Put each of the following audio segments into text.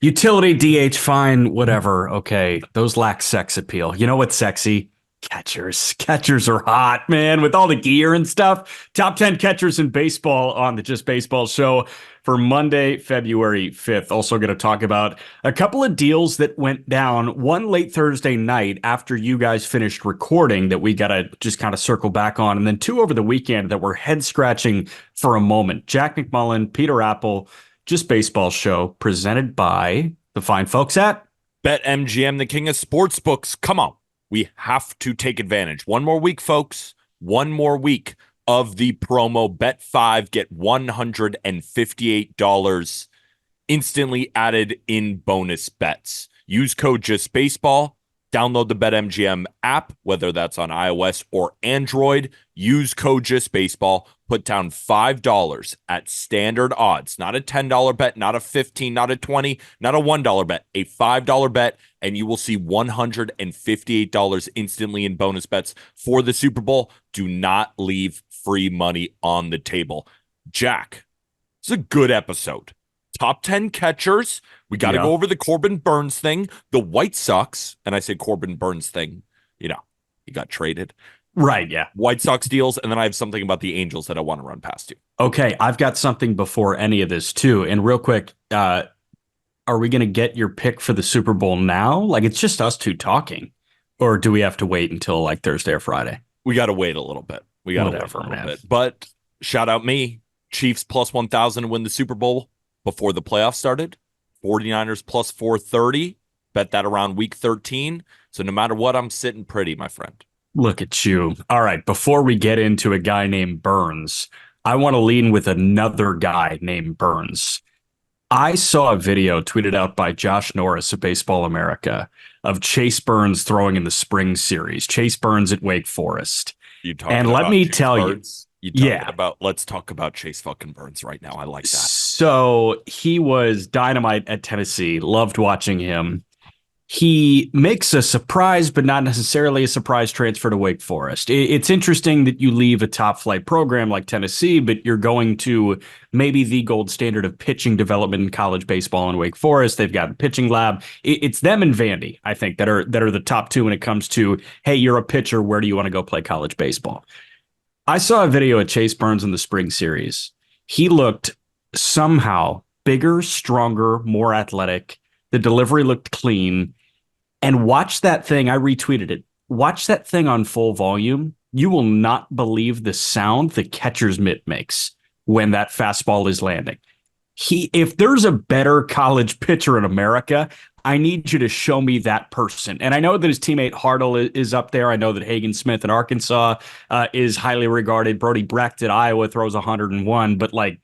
Utility DH, fine, whatever. Okay, those lack sex appeal. You know what's sexy? Catchers. Catchers are hot, man, with all the gear and stuff. Top 10 catchers in baseball on the Just Baseball show for Monday, February 5th. Also going to talk about a couple of deals that went down. One late Thursday night after you guys finished recording that we got to just kind of circle back on. And then two over the weekend that were head scratching for a moment. Jack McMullen, Peter Apple, Just Baseball show presented by the fine folks at BetMGM, the king of sports books. Come on. We have to take advantage. One more week, folks. One more week of the promo. Bet 5, get $158 instantly added in bonus bets. Use code JustBaseball. Download the BetMGM app, whether that's on iOS or Android. Use code JustBaseball. Put down $5 at standard odds. Not a $10 bet, not a $15, not a $20, not a $1 bet. A $5 bet, and you will see $158 instantly in bonus bets for the Super Bowl. Do not leave free money on the table. Jack, it's a good episode. Top 10 catchers. We got to go over the Corbin Burns thing. The White Sox, and I say Corbin Burns thing, he got traded. Right, yeah. White Sox deals, and then I have something about the Angels that I want to run past you. Okay, I've got something before any of this too. And real quick, are we going to get your pick for the Super Bowl now? Like, it's just us two talking, or do we have to wait until like Thursday or Friday? We got to wait a little bit. But shout out me, Chiefs plus 1,000 to win the Super Bowl before the playoffs started. 49ers plus 430. Bet that around week 13. So no matter what, I'm sitting pretty, my friend. Look at you. All right, before we get into a guy named Burns, I want to lean with another guy named Burns. I saw a video tweeted out by Josh Norris of Baseball America of Chase Burns throwing in the spring series. Chase Burns at Wake Forest. And let me tell you, let's talk about Chase fucking Burns right now. I like that. So he was dynamite at Tennessee. Loved watching him. He makes a surprise, but not necessarily a surprise transfer to Wake Forest. It's interesting that you leave a top flight program like Tennessee, but you're going to maybe the gold standard of pitching development in college baseball in Wake Forest. They've got a pitching lab. It's them and Vandy, I think, that are the top two when it comes to, hey, you're a pitcher. Where do you want to go play college baseball? I saw a video of Chase Burns in the spring series. He looked somehow bigger, stronger, more athletic. The delivery looked clean. And watch that thing. I retweeted it. Watch that thing on full volume. You will not believe the sound the catcher's mitt makes when that fastball is landing. If there's a better college pitcher in America, I need you to show me that person. And I know that his teammate Hartle is up there. I know that Hagen Smith in Arkansas is highly regarded. Brody Brecht at Iowa throws 101. But like,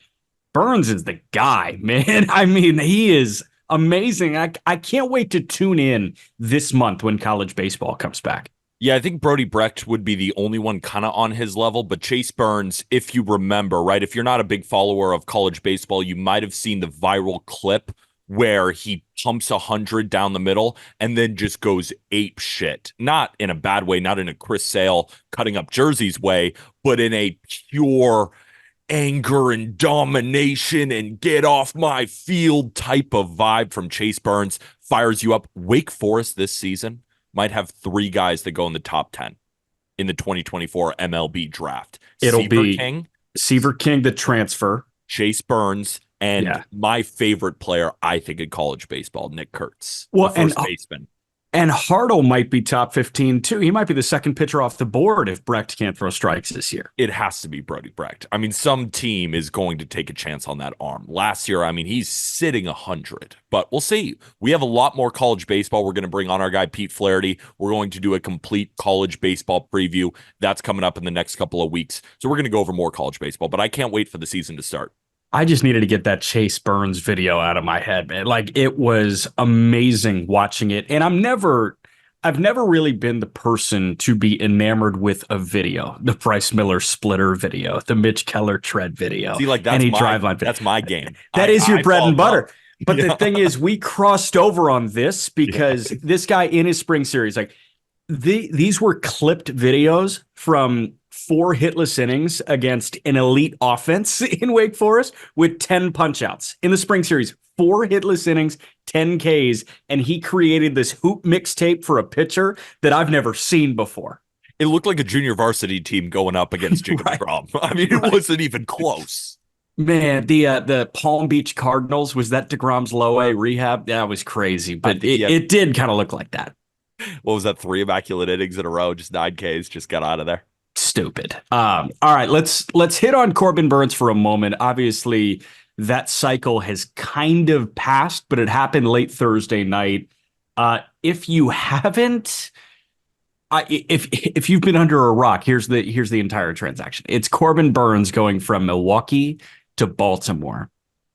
Burns is the guy, man. I mean, he is amazing. I can't wait to tune in this month when college baseball comes back. Yeah, I think Brody Brecht would be the only one kind of on his level, but Chase Burns, if you remember, right, if you're not a big follower of college baseball, you might have seen the viral clip where he pumps 100 down the middle and then just goes ape shit. Not in a bad way, not in a Chris Sale cutting up jerseys way, but in a pure anger and domination and get off my field type of vibe from Chase Burns. Fires you up. Wake Forest this season might have 3 guys that go in the top 10 in the 2024 MLB draft. It'll be Seaver King, the transfer, Chase Burns, and my favorite player, I think, in college baseball, Nick Kurtz, the first baseman. And Hartle might be top 15 too. He might be the second pitcher off the board if Brecht can't throw strikes this year. It has to be Brody Brecht. I mean, some team is going to take a chance on that arm. Last year, I mean, he's sitting 100, but we'll see. We have a lot more college baseball. We're going to bring on our guy, Pete Flaherty. We're going to do a complete college baseball preview. That's coming up in the next couple of weeks. So we're going to go over more college baseball, but I can't wait for the season to start. I just needed to get that Chase Burns video out of my head, man. Like, it was amazing watching it. And I've never really been the person to be enamored with a video. The Bryce Miller splitter video, the Mitch Keller tread video. See, like that's my game. That is your bread and butter. But the thing is, we crossed over on this because this guy in his spring series, like these were clipped videos from 4 hitless innings against an elite offense in Wake Forest with 10 punch outs in the spring series. 4 hitless innings, 10 Ks, and he created this hoop mixtape for a pitcher that I've never seen before. It looked like a junior varsity team going up against Jacob Right. deGrom. I mean, it Right. wasn't even close. Man, the Palm Beach Cardinals, was that DeGrom's low A rehab? That was crazy, I but think he had, it did kind of look like that. what was that, 3 immaculate innings in a row, just 9 Ks, just got out of there. Stupid. All right, let's hit on Corbin Burns for a moment. Obviously, that cycle has kind of passed, but it happened late Thursday night. If you haven't, if you've been under a rock, here's the entire transaction. It's Corbin Burns going from Milwaukee to Baltimore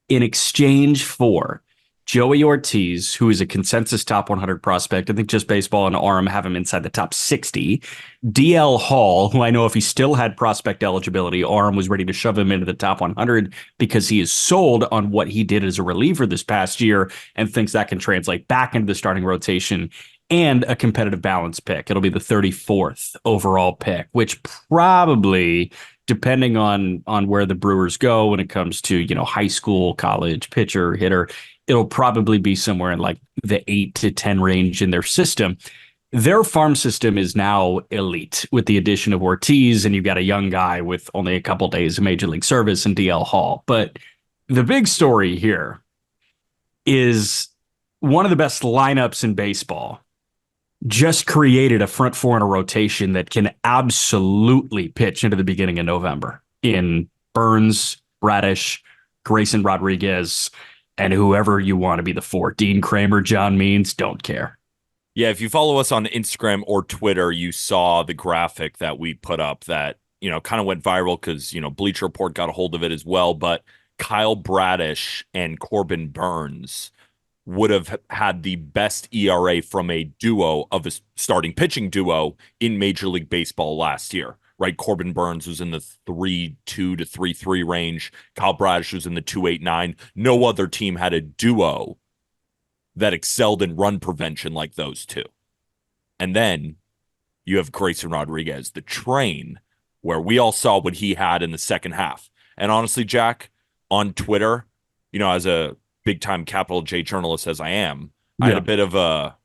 in exchange for Joey Ortiz, who is a consensus top 100 prospect. I think just baseball and arm have him inside the top 60. DL Hall, who I know if he still had prospect eligibility, arm was ready to shove him into the top 100 because he is sold on what he did as a reliever this past year and thinks that can translate back into the starting rotation, and a competitive balance pick. It'll be the 34th overall pick, which probably, depending on where the Brewers go when it comes to, high school, college, pitcher, hitter, it'll probably be somewhere in like the 8 to 10 range in their system. Their farm system is now elite with the addition of Ortiz, and you've got a young guy with only a couple days of major league service in DL Hall. But the big story here is one of the best lineups in baseball just created a front four in a rotation that can absolutely pitch into the beginning of November in Burns, Bradish, Grayson Rodriguez, and whoever you want to be the four. Dean Kramer, John Means, don't care. Yeah, if you follow us on Instagram or Twitter, you saw the graphic that we put up that, kind of went viral because, Bleacher Report got a hold of it as well. But Kyle Bradish and Corbin Burns would have had the best ERA from a duo of a starting pitching duo in Major League Baseball last year, right? Corbin Burns was in the 3.2 to 3.3 range. Kyle Bradish was in the 2.89. No other team had a duo that excelled in run prevention like those two. And then you have Grayson Rodriguez, the train, where we all saw what he had in the second half. And honestly, Jack, on Twitter, as a big time capital J journalist as I am, I had a bit of a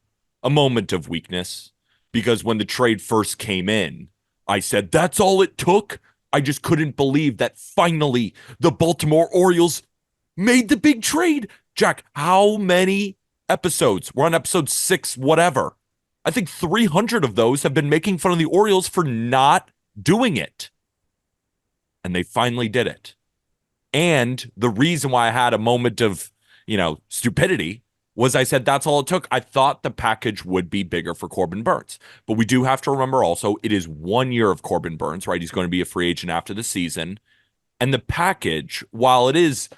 moment of weakness because when the trade first came in, I said, that's all it took. I just couldn't believe that finally the Baltimore Orioles made the big trade. Jack, how many episodes? We're on episode 6, whatever. I think 300 of those have been making fun of the Orioles for not doing it. And they finally did it. And the reason why I had a moment of stupidity was I said that's all it took. I thought the package would be bigger for Corbin Burns. But we do have to remember also it is 1 year of Corbin Burns, right? He's going to be a free agent after the season. And the package, while it is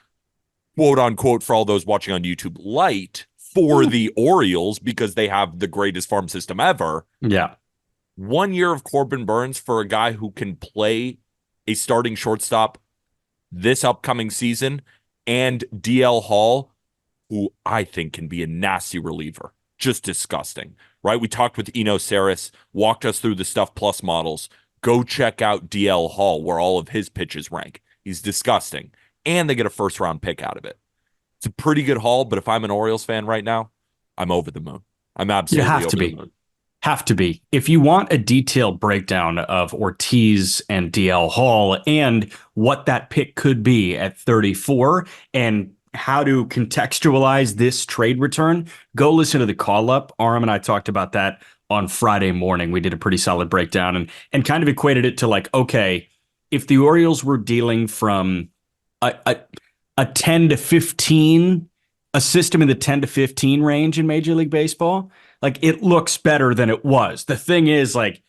quote unquote for all those watching on YouTube light for the Orioles because they have the greatest farm system ever. Yeah. 1 year of Corbin Burns for a guy who can play a starting shortstop this upcoming season, and DL Hall, who I think can be a nasty reliever. Just disgusting, right? We talked with Eno Saris, walked us through the Stuff Plus models. Go check out DL Hall, where all of his pitches rank. He's disgusting. And they get a first-round pick out of it. It's a pretty good haul, but if I'm an Orioles fan right now, I'm over the moon. I'm absolutely over the moon. Have to be. If you want a detailed breakdown of Ortiz and DL Hall and what that pick could be at 34 and how to contextualize this trade return, go listen to the call up. Aram and I talked about that on Friday morning. We did a pretty solid breakdown and kind of equated it to like, okay, if the Orioles were dealing from a 10 to 15, a system in the 10 to 15 range in Major League Baseball, like it looks better than it was. The thing is, like,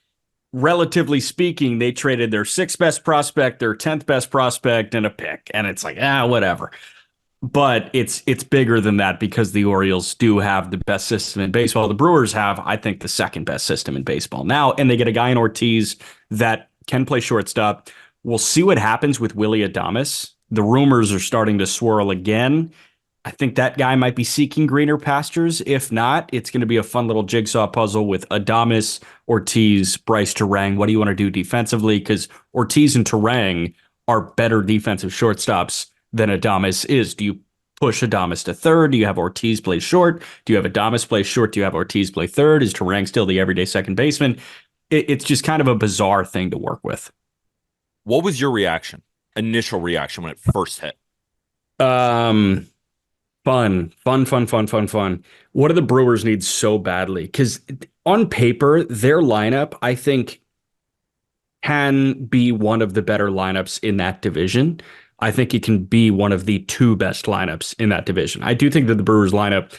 relatively speaking, they traded their 6th best prospect, their 10th best prospect, and a pick. And it's like, whatever. But it's bigger than that because the Orioles do have the best system in baseball. The Brewers have, I think, the 2nd best system in baseball now. And they get a guy in Ortiz that can play shortstop. We'll see what happens with Willy Adames. The rumors are starting to swirl again. I think that guy might be seeking greener pastures. If not, it's going to be a fun little jigsaw puzzle with Adames, Ortiz, Bryce Terang. What do you want to do defensively? Because Ortiz and Terang are better defensive shortstops than Adames is. Do you push Adames to third? Do you have Ortiz play short? Do you have Adames play short? Do you have Ortiz play third? Is Terang still the everyday second baseman? It's just kind of a bizarre thing to work with. What was your reaction, initial reaction when it first hit? Um, fun. What do the Brewers need so badly? Because on paper, their lineup, I think, can be one of the better lineups in that division. I think it can be one of the two best lineups in that division. I do think that the Brewers lineup,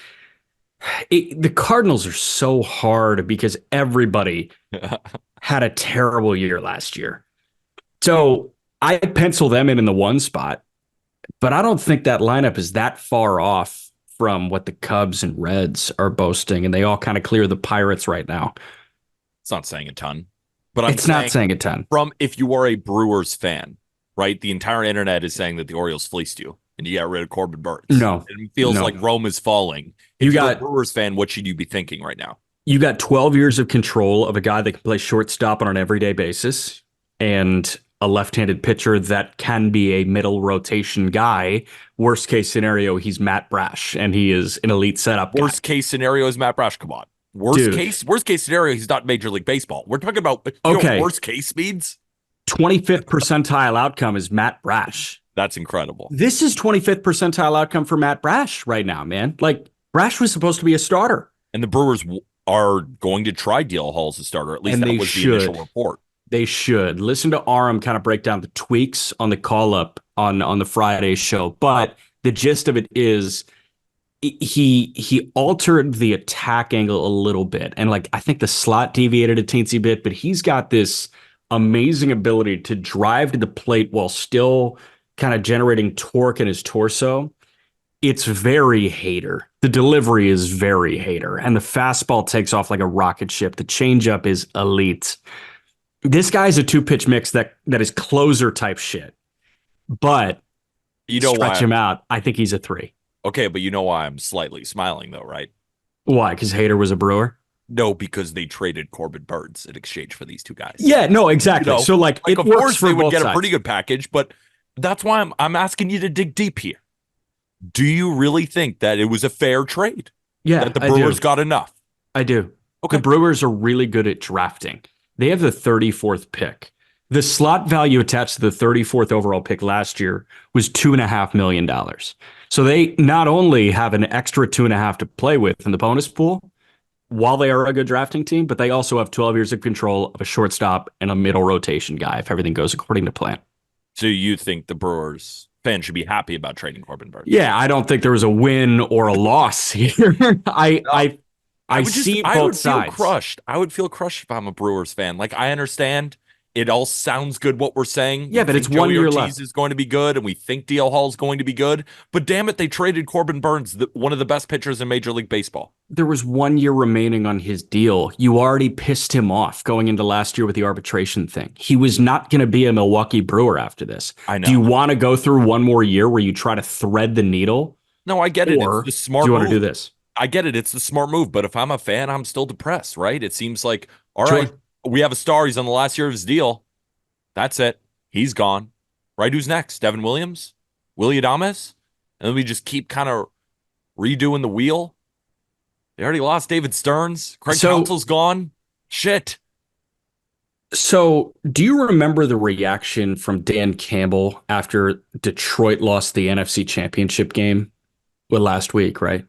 the Cardinals are so hard because everybody had a terrible year last year. So I pencil them in the one spot, but I don't think that lineup is that far off from what the Cubs and Reds are boasting, and they all kind of clear the Pirates right now. It's not saying a ton, but I'm It's not saying saying a ton. from if you are a Brewers fan, right? The entire internet is saying that the Orioles fleeced you and you got rid of Corbin Burns. No, It feels no. like Rome is falling. You If you're a got Brewers fan, what should you be thinking right now? you got 12 years of control of a guy that can play shortstop on an everyday basis and a left-handed pitcher that can be a middle rotation guy. Worst case scenario, he's Matt Brash, and he is an elite setup guy. Worst case scenario is Matt Brash. Come on. Dude. Worst case scenario, he's not Major League Baseball. We're talking about Okay. Worst case means 25th percentile outcome is Matt Brash. that's incredible. This is 25th percentile outcome for Matt Brash right now, man. Like, Brash was supposed to be a starter. And the Brewers are going to try DL Hall as a starter. At least And that they was should. the initial report. They should. Listen to Aram kind of break down the tweaks on the call-up on the Friday show. But the gist of it is he altered the attack angle a little bit. And like I think the slot deviated a teensy bit, but he's got this amazing ability to drive to the plate while still kind of generating torque in his torso. It's very Hader. The delivery is very Hader. And the fastball takes off like a rocket ship. The changeup is elite. This guy's a two-pitch mix that is closer type shit. But You know stretch why? him out, I think he's a 3. Okay, but you know why I'm slightly smiling though, right? Why? Because Hader was a Brewer? No, because they traded Corbin Burns in exchange for these two guys. Yeah, no, exactly. You know, So like it of works course for they would both get sides. a pretty good package, but that's why I'm asking you to dig deep here. Do you really think that it was a fair trade? Yeah, That the Brewers got enough? I do. Okay. The Brewers are really good at drafting. They have the 34th pick. The slot value attached to the 34th overall pick last year was $2.5 million. So they not only have an extra 2.5 to play with in the bonus pool while they are a good drafting team, but they also have 12 years of control of a shortstop and a middle rotation guy if everything goes according to plan. So you think the Brewers fans should be happy about trading Corbin Burns? Yeah, I don't think there was a win or a loss here. I see both sides. Feel crushed. I would feel crushed if I'm a Brewers fan. Like I understand it all sounds good what we're saying. Yeah, We but think it's 1 year Ortiz left. is going to be good, and we think DL Hall is going to be good. But damn it, they traded Corbin Burns, one of the best pitchers in Major League Baseball. There was 1 year remaining on his deal. You already pissed him off going into last year with the arbitration thing. He was not going to be a Milwaukee Brewer after this. I know. Do you want to go through one more year where you try to thread the needle? No, I get it. Or It's the smart do you want move. to do this? I get it. It's the smart move. But if I'm a fan, I'm still depressed, right? It seems like, all Sure. right, we have a star. He's on the last year of his deal. That's it. He's gone. Right? Who's next? Devin Williams? Willie Adames? And then we just keep kind of redoing the wheel. They already lost David Stearns. Craig Counsell's gone. Shit. So, do you remember the reaction from Dan Campbell after Detroit lost the NFC Championship game last week, right?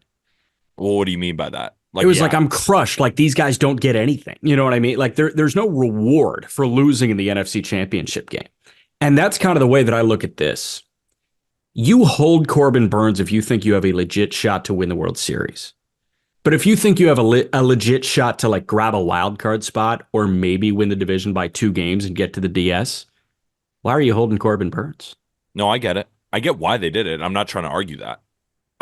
Well, what do you mean by that? It was like, I'm crushed. Like, these guys don't get anything. You know what I mean? Like, there's no reward for losing in the NFC Championship game. And that's kind of the way that I look at this. You hold Corbin Burns if you think you have a legit shot to win the World Series. But if you think you have a legit shot to like grab a wild card spot or maybe win the division by 2 games and get to the DS, why are you holding Corbin Burns? No, I get it. I get why they did it. I'm not trying to argue that.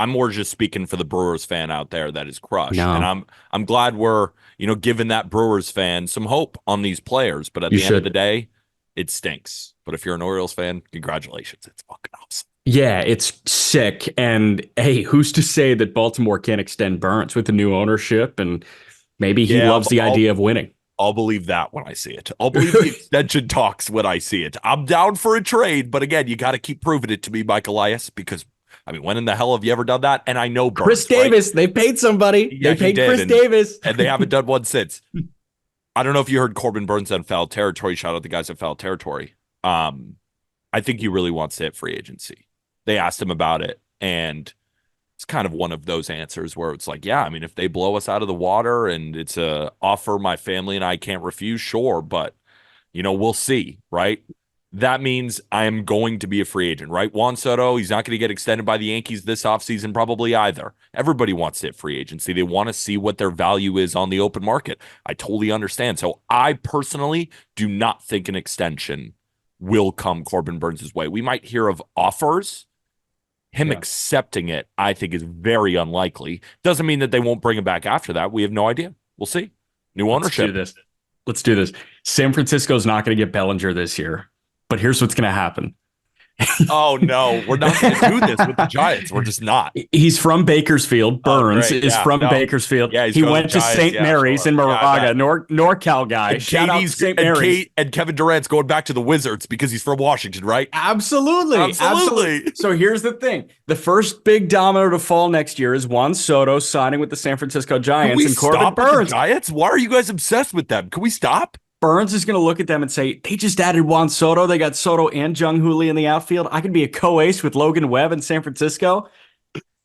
I'm more just speaking for the Brewers fan out there that is crushed. No. And I'm glad we're, giving that Brewers fan some hope on these players. But at the end of the day, it stinks. But if you're an Orioles fan, congratulations. It's fucking awesome. Yeah, it's sick. And hey, who's to say that Baltimore can't extend Burns with the new ownership? And maybe he loves the idea of winning. I'll believe that when I see it. I'll believe the extension talks when I see it. I'm down for a trade. But again, you got to keep proving it to me, Mike Elias, because I mean, when in the hell have you ever done that? And I know Chris Burns, right? Davis, they paid somebody. Yeah, They he paid did. Chris Davis. And they haven't done one since. I don't know if you heard Corbin Burns on Foul Territory. Shout out the guys at Foul Territory. I think he really wants to hit free agency. They asked him about it, and it's kind of one of those answers where it's like, yeah, I mean, if they blow us out of the water and it's a offer my family and I can't refuse, sure, but we'll see, right? That means I am going to be a free agent, right? Juan Soto, he's not going to get extended by the Yankees this offseason, probably either. Everybody wants to hit free agency. They want to see what their value is on the open market. I totally understand. So I personally do not think an extension will come Corbin Burns' way. We might hear of offers. Him accepting it, I think, is very unlikely. Doesn't mean that they won't bring him back after that. We have no idea. We'll see. New ownership. Let's do this. San Francisco's not going to get Bellinger this year, but here's what's going to happen. Oh, no, we're not going to do this with the Giants. We're just not. He's from Bakersfield. Burns is from Bakersfield. Yeah, he went to St. Mary's in Moraga, NorCal guy. And Shout out to St. Mary's. And Kevin Durant's going back to the Wizards because he's from Washington, right? Absolutely. So here's the thing. The first big domino to fall next year is Juan Soto signing with the San Francisco Giants and Corbin Burns. Giants? Why are you guys obsessed with them? Can we stop? Burns is going to look at them and say, they just added Juan Soto. They got Soto and Jung Hoo Lee in the outfield. I could be a co-ace with Logan Webb in San Francisco.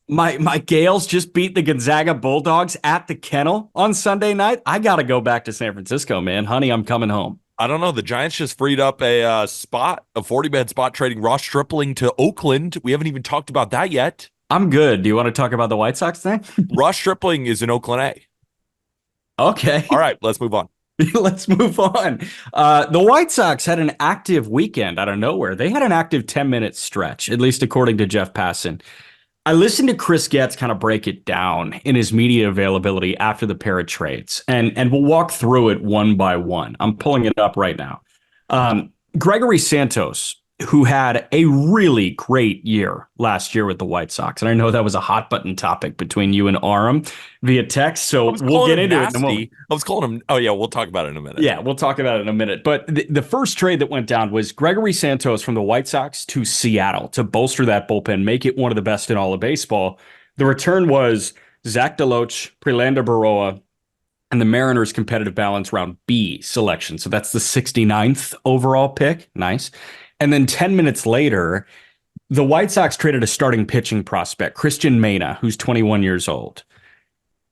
My Gales just beat the Gonzaga Bulldogs at the Kennel on Sunday night. I got to go back to San Francisco, man. Honey, I'm coming home. I don't know. The Giants just freed up a 40-man spot trading Ross Stripling to Oakland. We haven't even talked about that yet. I'm good. Do you want to talk about the White Sox thing? Ross Stripling is in Oakland A. Okay. All right, let's move on. Let's move on. The White Sox had an active weekend out of nowhere. They had an active 10-minute stretch, at least according to Jeff Passan. I listened to Chris Getz kind of break it down in his media availability after the pair of trades, and we'll walk through it one by one. I'm pulling it up right now. Gregory Santos, who had a really great year last year with the White Sox. And I know that was a hot button topic between you and Aram via text. So we'll get into it in a moment. I was calling him. Oh, yeah. We'll talk about it in a minute. Yeah, we'll talk about it in a minute. But the first trade that went down was Gregory Santos from the White Sox to Seattle to bolster that bullpen, make it one of the best in all of baseball. The return was Zach DeLoach, Prelander Baroa, and the Mariners' competitive balance round B selection. So that's the 69th overall pick. Nice. And then 10 minutes later, the White Sox traded a starting pitching prospect, Christian Mena, who's 21 years old,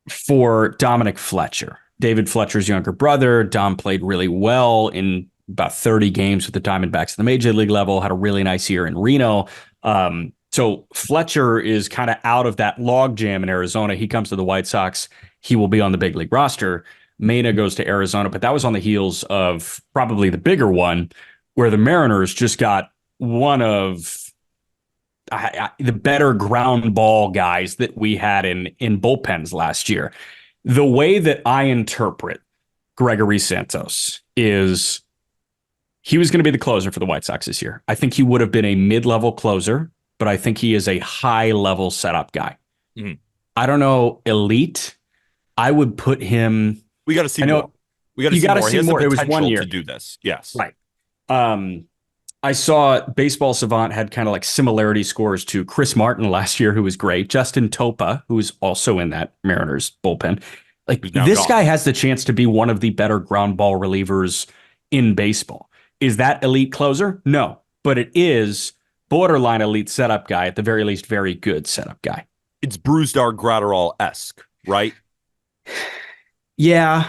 for Dominic Fletcher, David Fletcher's younger brother. Dom played really well in about 30 games with the Diamondbacks at the major league level, had a really nice year in Reno. So Fletcher is kind of out of that logjam in Arizona. He comes to the White Sox. He will be on the big league roster. Mena goes to Arizona, but that was on the heels of probably the bigger one, where the Mariners just got one of the better ground ball guys that we had in bullpens last year. The way that I interpret Gregory Santos is he was going to be the closer for the White Sox this year. I think he would have been a mid-level closer, but I think he is a high-level setup guy. Mm-hmm. I don't know, elite. I would put him... We got to see more. We got to see more. It was 1 year to do this. Yes. Right. I saw Baseball Savant had kind of like similarity scores to Chris Martin last year, who was great. Justin Topa, who was also in that Mariners bullpen. Like this guy has the chance to be one of the better ground ball relievers in baseball. Is that elite closer? No, but it is borderline elite setup guy, at the very least, very good setup guy. It's Brusdar Gratterall-esque, right? Yeah.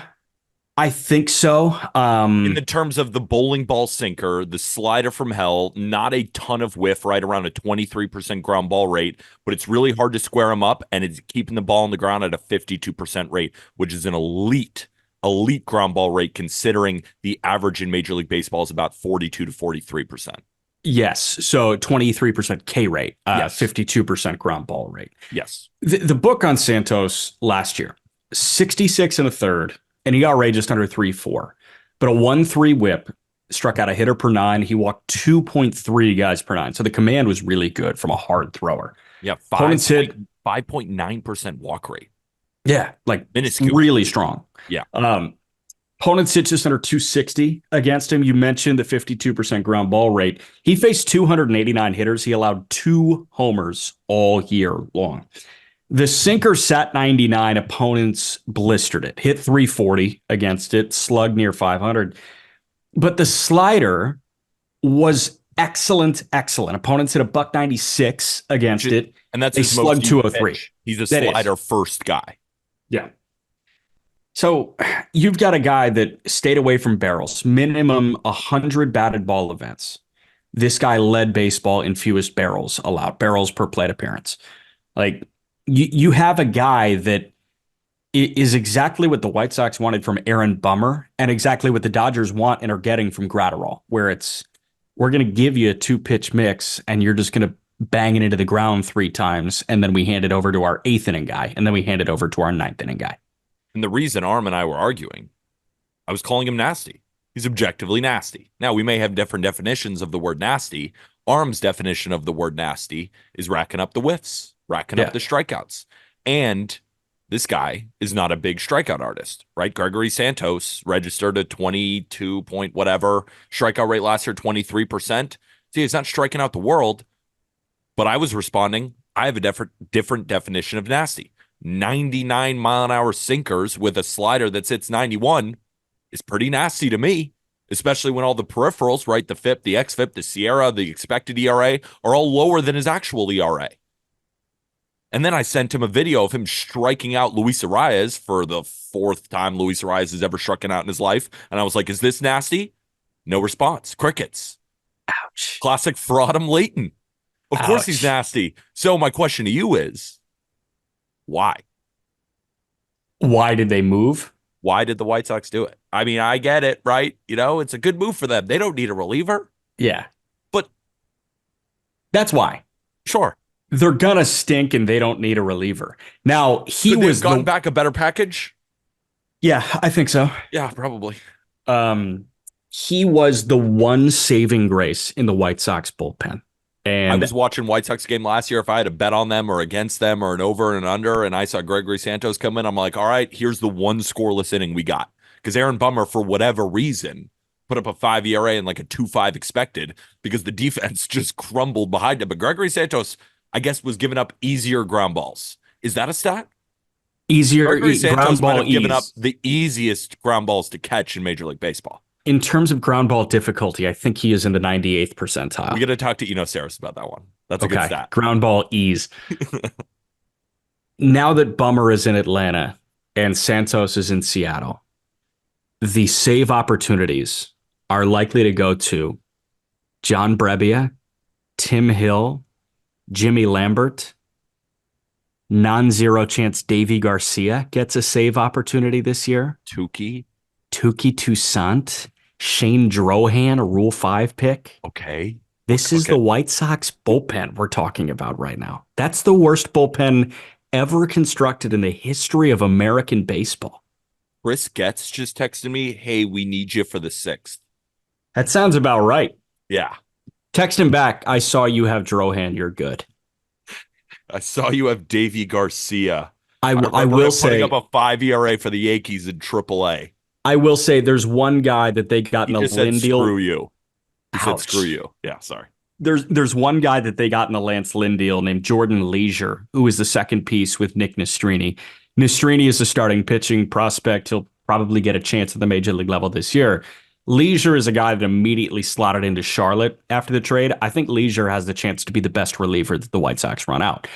I think so. In the terms of the bowling ball sinker, the slider from hell, not a ton of whiff, right around a 23% ground ball rate, but it's really hard to square him up, and it's keeping the ball on the ground at a 52% rate, which is an elite ground ball rate, considering the average in Major League Baseball is about 42 to 43%. Yes. So 23% K rate, yes. 52% ground ball rate. Yes. The book on Santos last year, 66 and a third. An ERA just under 3.4, but a 1.3 whip, struck out a hitter per nine. He walked 2.3 guys per nine. So the command was really good from a hard thrower. Yeah, 5.9% walk rate. Yeah, like minuscule. Really strong. Yeah. Opponents hit just under 260 against him. You mentioned the 52% ground ball rate. He faced 289 hitters. He allowed 2 homers all year long. The sinker sat 99. Opponents blistered it, hit 340 against it, slugged near 500. But the slider was excellent, excellent. Opponents hit a buck 96 against it. And that's They his most slugged used 203. pitch. He's a That is. slider first guy. Yeah. So you've got a guy that stayed away from barrels, minimum 100 batted ball events. This guy led baseball in fewest barrels allowed, barrels per plate appearance. Like you have a guy that is exactly what the White Sox wanted from Aaron Bummer and exactly what the Dodgers want and are getting from Gratterall, where it's we're going to give you a 2-pitch mix and you're just going to bang it into the ground 3 times. And then we hand it over to our 8th inning guy. And then we hand it over to our 9th inning guy. And the reason Arm and I were arguing, I was calling him nasty. He's objectively nasty. Now, we may have different definitions of the word nasty. Arm's definition of the word nasty is racking up the whiffs, racking up the strikeouts. And this guy is not a big strikeout artist, right? Gregory Santos registered a 22 point whatever strikeout rate last year, 23%. See, he's not striking out the world, but I was responding. I have a different definition of nasty. 99-mile-an-hour sinkers with a slider that sits 91 is pretty nasty to me, especially when all the peripherals, right? The FIP, the XFIP, the Sierra, the expected ERA are all lower than his actual ERA. And then I sent him a video of him striking out Luis Arias for the 4th time Luis Arias has ever struck out in his life. And I was like, is this nasty? No response. Crickets. Ouch. Classic Fraudum Leighton. Of course he's nasty. So my question to you is, why? Why did they move? Why did the White Sox do it? I mean, I get it, right? You know, it's a good move for them. They don't need a reliever. Yeah. But that's why. Sure. They're going to stink and they don't need a reliever. Now, he was gotten back a better package? Yeah, I think so. Yeah, probably. He was the one saving grace in the White Sox bullpen. And I was watching White Sox game last year. If I had to bet on them or against them or an over and an under, and I saw Gregory Santos come in, I'm like, all right, here's the one scoreless inning we got. Because Aaron Bummer, for whatever reason, put up a 5 ERA and like a 2.5 expected because the defense just crumbled behind him. But Gregory Santos, I guess, was giving up easier ground balls. Is that a stat? Easier Gregory Santos ground ball might have given up ease. the easiest ground balls to catch in Major League Baseball. In terms of ground ball difficulty, I think he is in the 98th percentile. We got to talk to Eno Saris about that one. That's a good stat. Ground ball ease. Now that Bummer is in Atlanta and Santos is in Seattle, the save opportunities are likely to go to John Brebbia, Tim Hill, Jimmy Lambert. Non-zero chance Davy Garcia gets a save opportunity this year. Tukey Toussaint. Shane Drohan, a Rule 5 pick. Okay. This is the White Sox bullpen we're talking about right now. That's the worst bullpen ever constructed in the history of American baseball. Chris Getz just texted me, hey, we need you for the 6th. That sounds about right. Yeah. Text him back. I saw you have Drohan. You're good. I saw you have Davy Garcia. I will say, putting up a 5 ERA for the Yankees in AAA. I will say there's one guy that they got in the Lynn deal. Screw you. He said screw you. Yeah, sorry. There's one guy that they got in the Lance Lynn deal named Jordan Leisure, who is the second piece with Nick Nastrini. Nastrini is a starting pitching prospect. He'll probably get a chance at the major league level this year. Leisure is a guy that immediately slotted into Charlotte after the trade. I think Leisure has the chance to be the best reliever that the White Sox run out.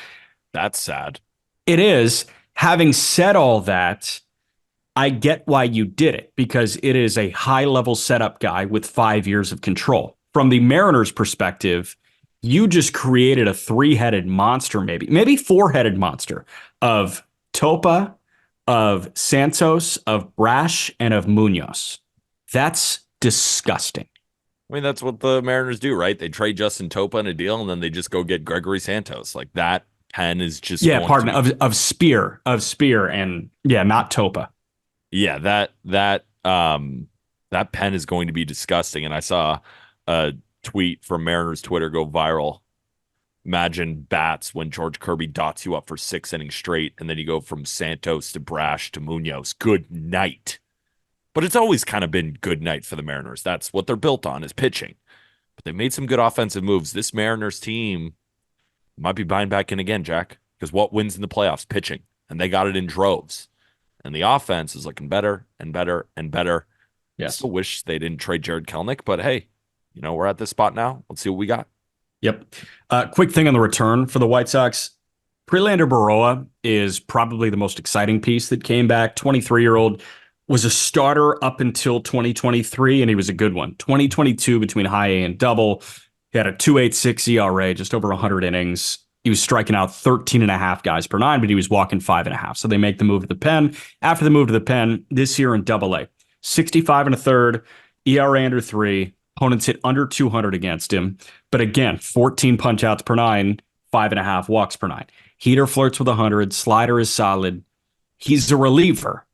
That's sad. It is. Having said all that, I get why you did it, because it is a high-level setup guy with 5 years of control. From the Mariners' perspective, you just created a 3-headed monster, maybe 4-headed monster of Topa, of Santos, of Brash, and of Munoz. That's disgusting. I mean, that's what the Mariners do, right? They trade Justin Topa in a deal, and then they just go get Gregory Santos. Like, that pen is just of Spear, and not Topa. Yeah, that pen is going to be disgusting. And I saw a tweet from Mariners Twitter go viral. Imagine bats when George Kirby dots you up for 6 innings straight, and then you go from Santos to Brash to Munoz. Good night. But it's always kind of been good night for the Mariners. That's what they're built on, is pitching. But they made some good offensive moves. This Mariners team might be buying back in again, Jack, because what wins in the playoffs? Pitching. And they got it in droves. And the offense is looking better and better and better. Yes. Still wish they didn't trade Jared Kelenic, but hey, we're at this spot now. Let's see what we got. Yep. Quick thing on the return for the White Sox. Prelander Baroa is probably the most exciting piece that came back. 23-year-old, was a starter up until 2023, and he was a good one. 2022 between high A and double. He had a 2.86 ERA, just over 100 innings. He was striking out 13 and a half guys per nine, but he was walking 5.5. So they make the move to the pen. After the move to the pen, this year in double A, 65 and a third, ERA under 3. Opponents hit under 200 against him. But again, 14 punch outs per nine, 5.5 walks per nine. Heater flirts with 100. Slider is solid. He's a reliever.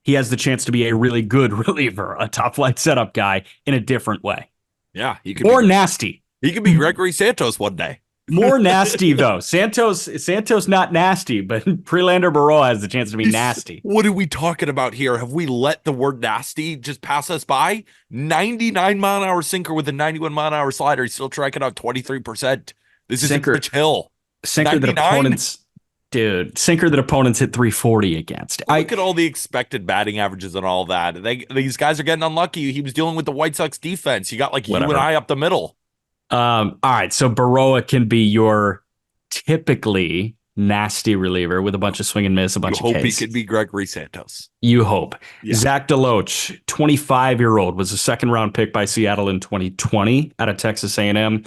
He has the chance to be a really good reliever, a top flight setup guy in a different way. Yeah, he could More be nasty. He could be Gregory Santos one day. More nasty though. Santos not nasty, but Prelander Baroa has the chance to be nasty. What are we talking about here? Have we let the word nasty just pass us by? 99 mile an hour sinker with a 91 mile an hour slider. He's still striking out 23%. This is Rich Hill. Sinker 99? That opponents. Dude, sinker that opponents hit 340 against. Look at all the expected batting averages and all that. These guys are getting unlucky. He was dealing with the White Sox defense. You got like you and I up the middle. All right, so Baroa can be your typically nasty reliever with a bunch of swing and miss, a bunch of Ks. You hope he could be Gregory Santos. You hope. Yeah. Zach DeLoach, 25-year-old, was a second-round pick by Seattle in 2020 out of Texas A&M.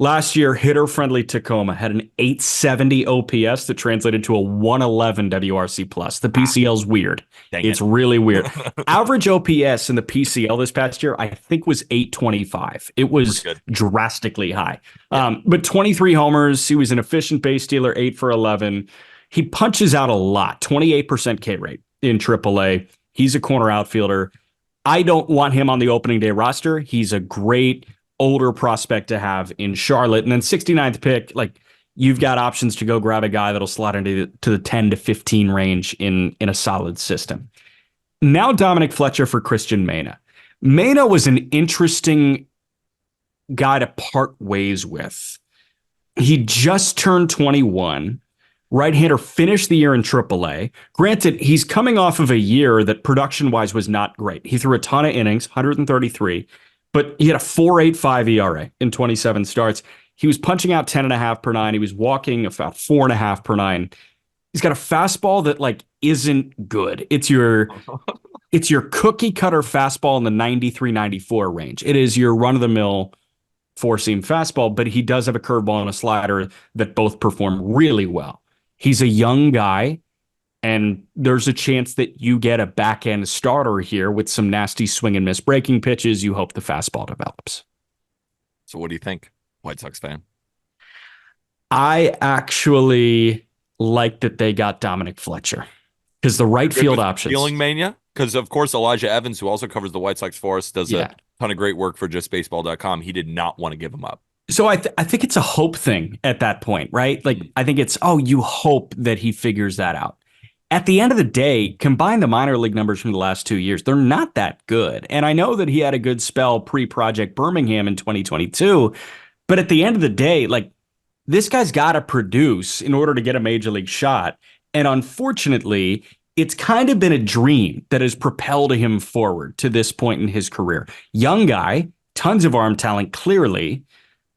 Last year, hitter-friendly Tacoma had an 870 OPS that translated to a 111 WRC+. The PCL's weird. It's really weird. Average OPS in the PCL this past year, I think, was 825. It was drastically high. Yeah. But 23 homers. He was an efficient base stealer, 8 for 11. He punches out a lot, 28% K rate in AAA. He's a corner outfielder. I don't want him on the opening day roster. He's a great older prospect to have in Charlotte. And then 69th pick, like, you've got options to go grab a guy that'll slot into the 10 to 15 range in a solid system. Now Dominic Fletcher for Christian Mena. Mena was an interesting guy to part ways with. He just turned 21. Right-hander finished the year in AAA. Granted, he's coming off of a year that production-wise was not great. He threw a ton of innings, 133, but he had a 4.85 ERA in 27 starts. He was punching out 10.5 per nine. He was walking about 4.5 per nine. He's got a fastball that like isn't good. It's your cookie cutter fastball in the 93, 94 range. It is your run-of-the-mill four-seam fastball, but he does have a curveball and a slider that both perform really well. He's a young guy, and there's a chance that you get a back-end starter here with some nasty swing and miss breaking pitches. You hope the fastball develops. So what do you think, White Sox fan? I actually like that they got Dominic Fletcher because the right field options. Feeling mania? Because, of course, Elijah Evans, who also covers the White Sox for us, does a ton of great work for justbaseball.com. He did not want to give him up. So I think it's a hope thing at that point, right? Like, I think it's, you hope that he figures that out. At the end of the day, combine the minor league numbers from the last 2 years. They're not that good. And I know that he had a good spell pre-Project Birmingham in 2022. But at the end of the day, like, this guy's got to produce in order to get a major league shot. And unfortunately, it's kind of been a dream that has propelled him forward to this point in his career. Young guy, tons of arm talent, clearly.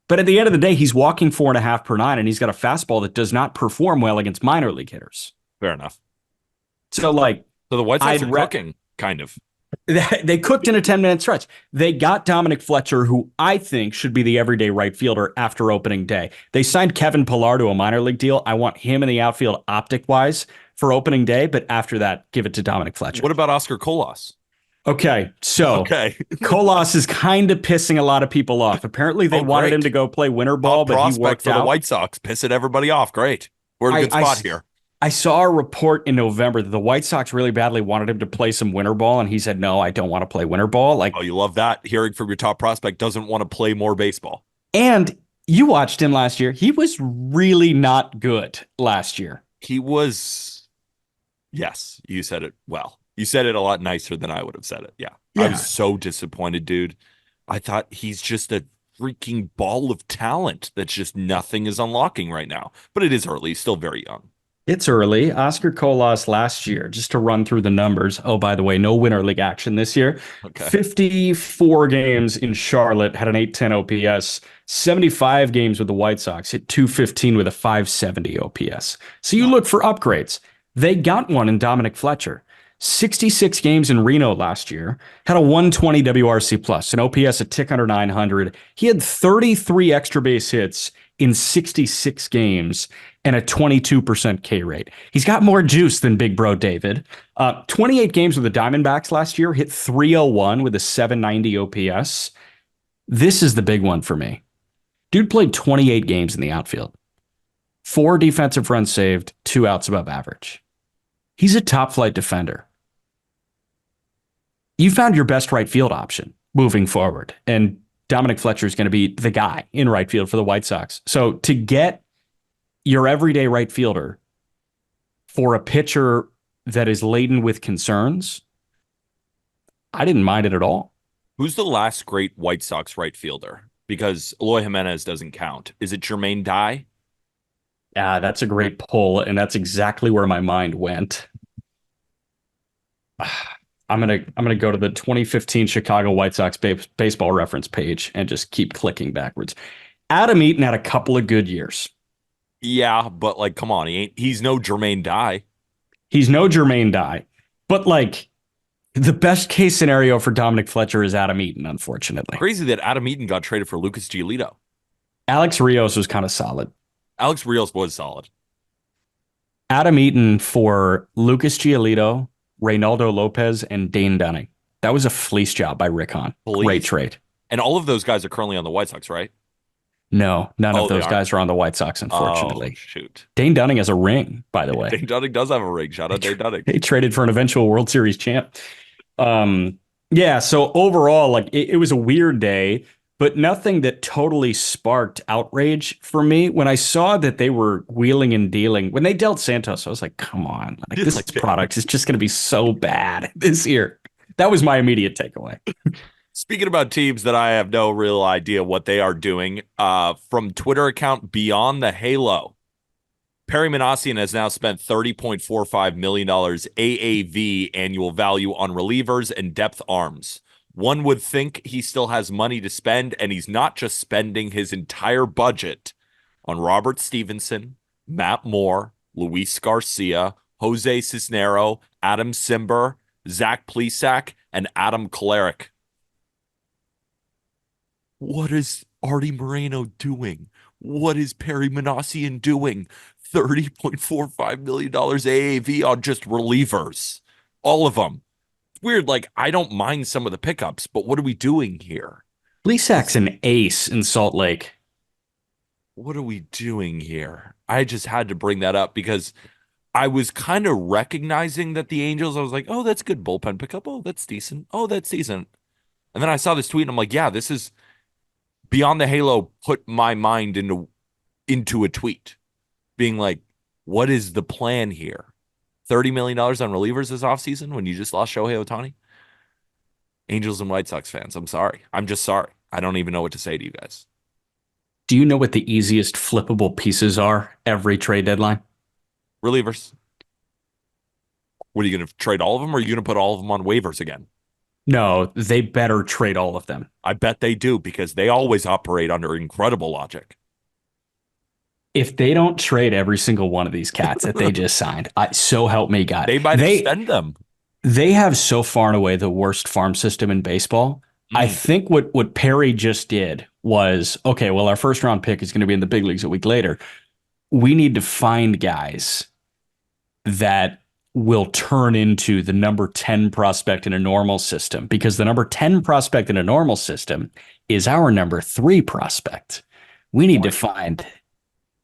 But at the end of the day, he's walking 4.5 per nine, and he's got a fastball that does not perform well against minor league hitters. Fair enough. So the White Sox are cooking, kind of. They cooked in a 10-minute stretch. They got Dominic Fletcher, who I think should be the everyday right fielder after opening day. They signed Kevin Pillar to a minor league deal. I want him in the outfield optic-wise for opening day, but after that, give it to Dominic Fletcher. What about Oscar Colas? Okay, so Colas is kind of pissing a lot of people off. Apparently, they wanted him to go play winter ball, but he worked out. For the White Sox, pissing everybody off. Great. We're in a good spot here. I saw a report in November that the White Sox really badly wanted him to play some winter ball, and he said, no, I don't want to play winter ball. Like, you love that. Hearing from your top prospect doesn't want to play more baseball. And you watched him last year. He was really not good last year. He was, yes, you said it well. You said it a lot nicer than I would have said it. Yeah. I was Yeah. so disappointed, dude. I thought he's just a freaking ball of talent that's just nothing is unlocking right now. But it is early, he's still very young. It's early. Oscar Colas last year, just to run through the numbers. Oh, by the way, no winter league action this year. Okay. 54 games in Charlotte, had an 810 OPS. 75 games with the White Sox, hit 215 with a 570 OPS. So you No. look for upgrades. They got one in Dominic Fletcher. 66 games in Reno last year, had a 120 WRC plus, an OPS a tick under 900. He had 33 extra base hits in 66 games and a 22% K rate. He's got more juice than Big Bro David. 28 games with the Diamondbacks last year, hit 301 with a 790 OPS. This is the big one for me. Dude played 28 games in the outfield, 4 defensive runs saved, 2 outs above average. He's a top flight defender. You found your best right field option moving forward, and Dominic Fletcher is going to be the guy in right field for the White Sox. So to get your everyday right fielder for a pitcher that is laden with concerns, I didn't mind it at all. Who's the last great White Sox right fielder? Because Eloy Jimenez doesn't count. Is it Jermaine Dye? That's a great pull, and that's exactly where my mind went. I'm gonna go to the 2015 Chicago White Sox baseball reference page and just keep clicking backwards. Adam Eaton had a couple of good years. Yeah, but like, come on, he's no Jermaine Dye. He's no Jermaine Dye, but like the best case scenario for Dominic Fletcher is Adam Eaton, unfortunately. Crazy that Adam Eaton got traded for Lucas Giolito. Alex Rios was kind of solid. Alex Rios was solid. Adam Eaton for Lucas Giolito, Reynaldo Lopez, and Dane Dunning. That was a fleece job by Rick Hahn. Great trade. And all of those guys are currently on the White Sox, right? No, none Oh, of they those aren't? guys are on the White Sox, Oh, unfortunately. shoot. Dane Dunning has a ring, by the way. Dane Dunning does have a ring. Shout out Dane Dunning. They traded for an eventual World Series champ. Yeah, so overall, like it was a weird day, but nothing that totally sparked outrage for me. When I saw that they were wheeling and dealing, when they dealt Santos, I was like, come on, like this product is just going to be so bad this year. That was my immediate takeaway. Speaking about teams that I have no real idea what they are doing, from Twitter account Beyond the Halo, Perry Manassian has now spent $30.45 million AAV annual value on relievers and depth arms. One would think he still has money to spend, and he's not just spending his entire budget on Robert Stevenson, Matt Moore, Luis Garcia, Jose Cisnero, Adam Simber, Zach Plesac, and Adam Kolarek. What is Artie Moreno doing? What is Perry Manassian doing? $30.45 million AAV on just relievers. All of them. It's weird. Like, I don't mind some of the pickups, but what are we doing here? Plesac's an ace in Salt Lake. What are we doing here? I just had to bring that up because I was kind of recognizing that the Angels, I was like, oh, that's a good bullpen pickup. Oh, that's decent. Oh, that's decent. And then I saw this tweet and I'm like, yeah, this is Beyond the Halo put my mind into a tweet being like, what is the plan here? $30 million on relievers this offseason when you just lost Shohei Ohtani? Angels and White Sox fans, I'm sorry. I'm just sorry. I don't even know what to say to you guys. Do you know what the easiest flippable pieces are every trade deadline? Relievers. What are you going to trade all of them, or are you going to put all of them on waivers again? No, they better trade all of them. I bet they do because they always operate under incredible logic. If they don't trade every single one of these cats that they just signed, so help me God. They might extend them. They have so far and away the worst farm system in baseball. I think what Perry just did was, okay, well, our first round pick is going to be in the big leagues a week later. We need to find guys that will turn into the number 10 prospect in a normal system, because the number 10 prospect in a normal system is our number 3 prospect. We need to find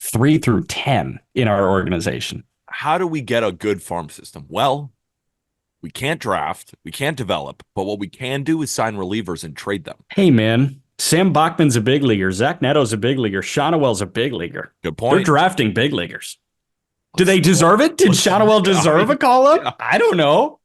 3 through 10 in our organization. How do we get a good farm system? Well, we can't draft, we can't develop, but what we can do is sign relievers and trade them. Hey, man, Sam Bachman's a big leaguer. Zach Neto's a big leaguer. Shonowell's a big leaguer. Good point. They're drafting big leaguers. Do they deserve it? Did Shonowell deserve a call-up? Yeah. I don't know.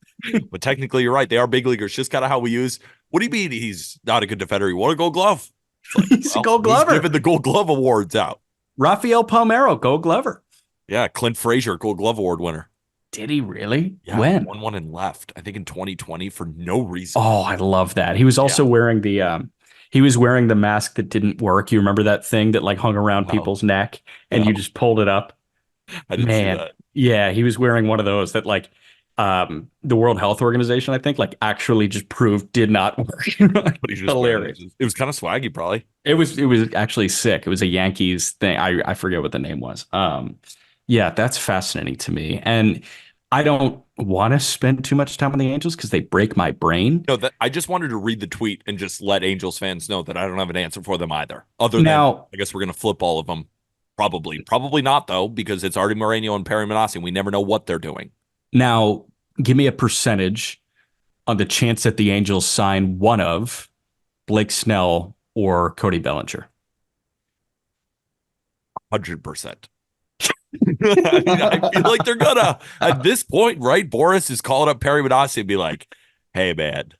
But technically, you're right. They are big leaguers. Just kind of how we use. What do you mean he's not a good defender? He won a Gold Glove. It's like, He's a well, Gold who's Glover. giving the Gold Glove awards out? Rafael Palmeiro, Gold Glover. Yeah, Clint Frazier, Gold Glove Award winner. Did he really? Yeah, When? won one and left. I think in 2020 for no reason. Oh, I love that. He was also Yeah. wearing the mask that didn't work. You remember that thing that like hung around No, people's neck and you no, just pulled it up? I didn't see Man, that. yeah, he was wearing one of those that like the World Health Organization, I think, like actually just proved did not work. But he's just wearing it. Hilarious. It was kind of swaggy, probably. It was actually sick. It was a Yankees thing. I forget what the name was. Yeah, that's fascinating to me. And I don't want to spend too much time on the Angels because they break my brain. No, that I just wanted to read the tweet and just let Angels fans know that I don't have an answer for them either. Other than Now, I guess we're gonna flip all of them. Probably not though, because it's Artie Moreno and Perry Minasi, and we never know what they're doing. now, give me a percentage on the chance that the Angels sign one of Blake Snell or Cody Bellinger. 100%. I mean, I feel like they're gonna at this point, right? Boris is calling up Perry Minasi and be like, "Hey, man,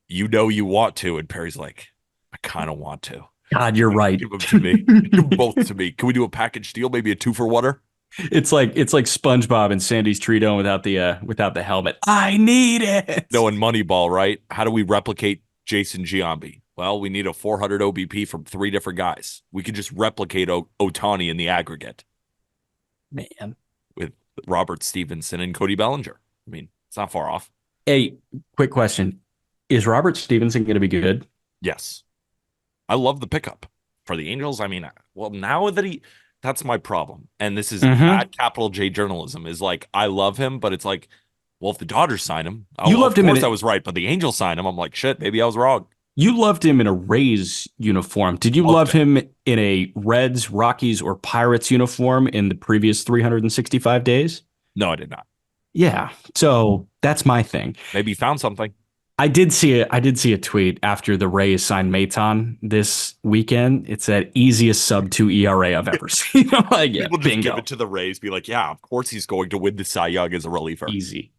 you know you want to," and Perry's like, "I kind of want to. God, you're right. Give them to me. Give them both to me. Can we do a package deal? Maybe a two for water?" It's like SpongeBob and Sandy's tree dome without the helmet. I need it. No, in Moneyball, right? How do we replicate Jason Giambi? Well, we need a 400 OBP from three different guys. We could just replicate Otani in the aggregate Man. with Robert Stevenson and Cody Bellinger. I mean, it's not far off. Hey, quick question. Is Robert Stevenson going to be good? Yes. I love the pickup for the Angels. I mean, well, now that that's my problem. And this is Mm-hmm. bad capital J journalism is like, I love him, but it's like, well, if the Dodgers sign him, You of loved him in course I it. was right, but the Angels sign him. I'm like, shit, maybe I was wrong. You loved him in a Rays uniform. Did you Loved love it. him in a Reds, Rockies, or Pirates uniform in the previous 365 days? No, I did not. Yeah. So that's my thing. Maybe he found something. I did see a tweet after the Rays signed Maton this weekend. It said easiest sub two ERA I've ever seen. I'm like, yeah, People just give bingo. it to the Rays, be like, yeah, of course he's going to win the Cy Young as a reliever. Easy.